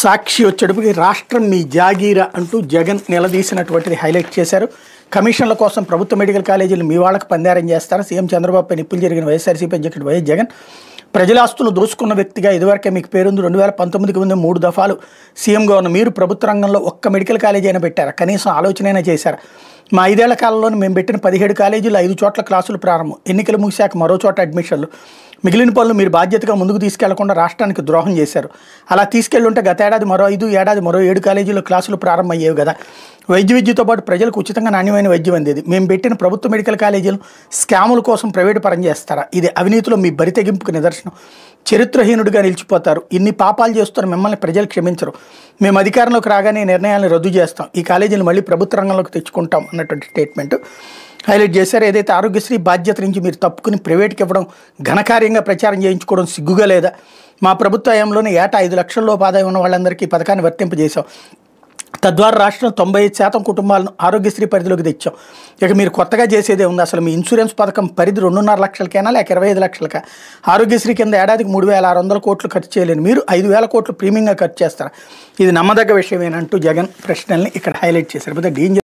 సాక్షి వచ్చేటప్పటికి రాష్ట్రం మీ జాగీరా అంటూ జగన్ నిలదీసినటువంటిది హైలైట్ చేశారు. కమిషన్ల కోసం ప్రభుత్వ మెడికల్ కాలేజీలు మీ వాళ్ళకి పందారం చేస్తారు. సీఎం చంద్రబాబుపై నిప్పులు జరిగిన వైఎస్ఆర్సీపీ అధ్యక్షుడు వైఎస్ జగన్ ప్రజల ఆస్తులు దోసుకున్న వ్యక్తిగా ఇదివరకే మీకు పేరుంది. 2019కి ముందు 3 దఫాలు సీఎంగా ఉన్న మీరు ప్రభుత్వ రంగంలో ఒక్క మెడికల్ కాలేజీ అయినా పెట్టారా? కనీసం ఆలోచనైనా చేశారా? మా 5 ఏళ్ల కాలంలోనే మేము పెట్టిన 17 కాలేజీలు 5 చోట్ల క్లాసులు ప్రారంభం, ఎన్నికలు ముగిశాక మరో చోట అడ్మిషన్లు, మిగిలిన పనులు మీరు బాధ్యతగా ముందుకు తీసుకెళ్లకుండా రాష్ట్రానికి ద్రోహం చేశారు. అలా తీసుకెళ్లుంటే గత ఏడాది మరో 5, ఏడాది మరో 7 కాలేజీల్లో క్లాసులు ప్రారంభమయ్యేవి కదా. వైద్య విద్యతో పాటు ప్రజలకు ఉచితంగా నాణ్యమైన వైద్యం అందేది. మేము పెట్టిన ప్రభుత్వ మెడికల్ కాలేజీలు స్కాముల కోసం ప్రైవేటు పరం చేస్తారా? ఇది అవినీతిలో మీ బరితెగింపుకు నిదర్శనం. చరిత్రహీనుడిగా నిలిచిపోతారు. ఇన్ని పాపాలు చేస్తున్న మిమ్మల్ని ప్రజలు క్షమించరు. మేము అధికారంలోకి రాగానే నిర్ణయాలను రద్దు చేస్తాం, ఈ కాలేజీలు మళ్ళీ ప్రభుత్వ రంగంలోకి తెచ్చుకుంటాం అన్నటువంటి స్టేట్మెంట్ హైలైట్ చేశారు. ఏదైతే ఆరోగ్యశ్రీ బాధ్యత నుంచి మీరు తప్పుకుని ప్రైవేట్కి ఇవ్వడం, ఘనకార్యంగా ప్రచారం చేయించుకోవడం సిగ్గుగా లేదా? మా ప్రభుత్వ హయాంలోనే ఏటా 5 లక్షల లోపు ఆదాయం ఉన్న వాళ్ళందరికీ ఈ పథకాన్ని వర్తింపజేశాం. తద్వారా రాష్ట్రం 95% కుటుంబాలను ఆరోగ్యశ్రీ పరిధిలోకి తెచ్చాం. ఇక మీరు కొత్తగా చేసేదే ఉంది. అసలు మీ ఇన్సూరెన్స్ పథకం పరిధి 2.5 లక్షలకైనా లేక 25 లక్షలకా? ఆరోగ్యశ్రీ కింద ఏడాదికి 3,600 కోట్లు ఖర్చు చేయలేని మీరు 5,000 కోట్లు ప్రీమియంగా ఖర్చు చేస్తారా? ఇది నమ్మదగ్గ విషయమేనంటూ జగన్ ప్రశ్నల్ని ఇక్కడ హైలైట్ చేశారు.